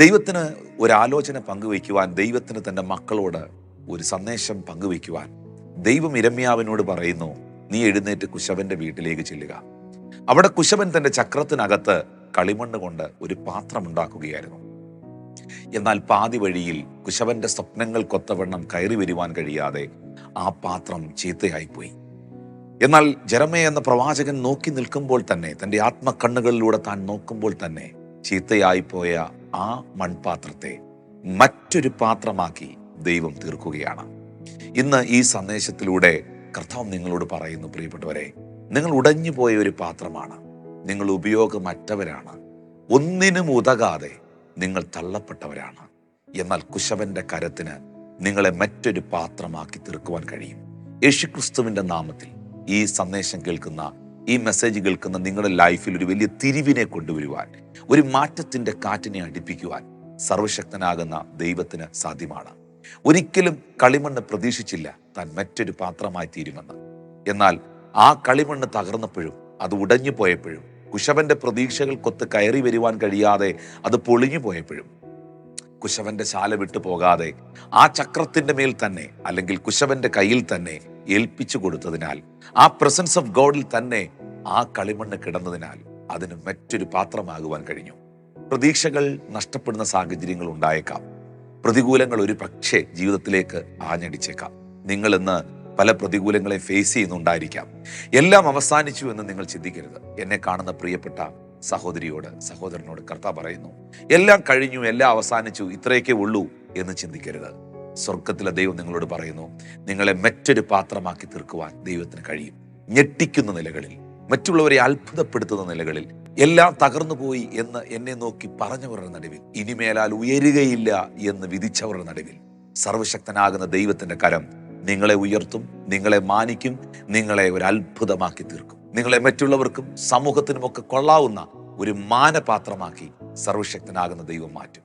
ദൈവത്തിന് ഒരാലോചന പങ്കുവയ്ക്കുവാൻ, ദൈവത്തിന് തൻ്റെ മക്കളോട് ഒരു സന്ദേശം പങ്കുവയ്ക്കുവാൻ ദൈവം ഇരമ്യാവിനോട് പറയുന്നു, നീ എഴുന്നേറ്റ് കുശവന്റെ വീട്ടിലേക്ക് ചെല്ലുക. അവിടെ കുശവൻ തൻ്റെ ചക്രത്തിനകത്ത് കളിമണ്ണ് കൊണ്ട് ഒരു പാത്രം ഉണ്ടാക്കുകയായിരുന്നു. എന്നാൽ പാതി വഴിയിൽ കുശവന്റെ സ്വപ്നങ്ങൾക്കൊത്തവണ്ണം കയറി വരുവാൻ കഴിയാതെ ആ പാത്രം ചീത്തയായിപ്പോയി. എന്നാൽ ജെറമ്യാ എന്ന പ്രവാചകൻ നോക്കി നിൽക്കുമ്പോൾ തന്നെ, തൻ്റെ ആത്മക്കണ്ണുകളിലൂടെ താൻ നോക്കുമ്പോൾ തന്നെ, ചീത്തയായിപ്പോയ ആ മൺപാത്രത്തെ മറ്റൊരു പാത്രമാക്കി ദൈവം തീർക്കുകയാണ്. ഇന്ന് ഈ സന്ദേശത്തിലൂടെ കർത്താവ് നിങ്ങളോട് പറയുന്നു, പ്രിയപ്പെട്ടവരെ, നിങ്ങൾ ഉടഞ്ഞു പോയ ഒരു പാത്രമാണ്, നിങ്ങൾ ഉപയോഗമറ്റവരാണ്, ഒന്നിനും ഉതകാതെ നിങ്ങൾ തള്ളപ്പെട്ടവരാണ്. എന്നാൽ കുശവന്റെ കരത്തിന് നിങ്ങളെ മറ്റൊരു പാത്രമാക്കി തീർക്കുവാൻ കഴിയും. യേശുക്രിസ്തുവിന്റെ നാമത്തിൽ ഈ സന്ദേശം കേൾക്കുന്ന, ഈ മെസ്സേജ് കേൾക്കുന്ന നിങ്ങളുടെ ലൈഫിൽ ഒരു വലിയ തിരിവിനെ കൊണ്ടുവരുവാൻ, ഒരു മാറ്റത്തിന്റെ കാറ്റിനെ അടുപ്പിക്കുവാൻ സർവശക്തനാകുന്ന ദൈവത്തിന് സാധ്യമാണ്. ഒരിക്കലും കളിമണ്ണ് പ്രതീക്ഷിച്ചില്ല താൻ മറ്റൊരു പാത്രമായി തീരുമെന്ന്. എന്നാൽ ആ കളിമണ്ണ് തകർന്നപ്പോഴും, അത് ഉടഞ്ഞു പോയപ്പോഴും, കുശവന്റെ പ്രതീക്ഷകൾക്കൊത്ത് കയറി വരുവാൻ കഴിയാതെ അത് പൊളിഞ്ഞു പോയപ്പോഴും, കുശവന്റെ ശാല വിട്ടു പോകാതെ ആ ചക്രത്തിന്റെ മേൽ തന്നെ, അല്ലെങ്കിൽ കുശവന്റെ കയ്യിൽ തന്നെ ഏൽപ്പിച്ചു കൊടുത്തതിനാൽ, ആ പ്രസൻസ് ഓഫ് ഗോഡിൽ തന്നെ ആ കളിമണ്ണ് കിടന്നതിനാൽ അതിന് മറ്റൊരു പാത്രമാകുവാൻ കഴിഞ്ഞു. പ്രതീക്ഷകൾ നഷ്ടപ്പെടുന്ന സാഹചര്യങ്ങൾ ഉണ്ടായേക്കാം. പ്രതികൂലങ്ങൾ ഒരു പക്ഷേ ജീവിതത്തിലേക്ക് ആഞ്ഞടിച്ചേക്കാം. നിങ്ങൾ ഇന്ന് പല പ്രതികൂലങ്ങളെ ഫേസ് ചെയ്യുന്നുണ്ടായിരിക്കാം. എല്ലാം അവസാനിച്ചു എന്ന് നിങ്ങൾ ചിന്തിക്കരുത്. എന്നെ കാണുന്ന പ്രിയപ്പെട്ട സഹോദരിയോട്, സഹോദരനോട് കർത്താവ് പറയുന്നു, എല്ലാം കഴിഞ്ഞു, എല്ലാം അവസാനിച്ചു, ഇത്രയൊക്കെ ഉള്ളൂ എന്ന് ചിന്തിക്കരുത്. സ്വർഗത്തിലെ ദൈവം നിങ്ങളോട് പറയുന്നു, നിങ്ങളെ മറ്റൊരു പാത്രമാക്കി തീർക്കുവാൻ ദൈവത്തിന് കഴിയും. ഞെട്ടിക്കുന്ന നിലകളിൽ, മറ്റുള്ളവരെ അത്ഭുതപ്പെടുത്തുന്ന നിലകളിൽ, എല്ലാം തകർന്നു പോയി എന്ന് എന്നെ നോക്കി പറഞ്ഞവരുടെ നടുവിൽ, ഇനിമേലാൽ ഉയരുകയില്ല എന്ന് വിധിച്ചവരുടെ നടുവിൽ, സർവശക്തനാകുന്ന ദൈവത്തിന്റെ കരം നിങ്ങളെ ഉയർത്തും, നിങ്ങളെ മാനിക്കും, നിങ്ങളെ ഒരു അത്ഭുതമാക്കി തീർക്കും. നിങ്ങളെ മറ്റുള്ളവർക്കും സമൂഹത്തിനുമൊക്കെ കൊള്ളാവുന്ന ഒരു മാനപാത്രമാക്കി സർവശക്തനാകുന്ന ദൈവം മാറ്റും.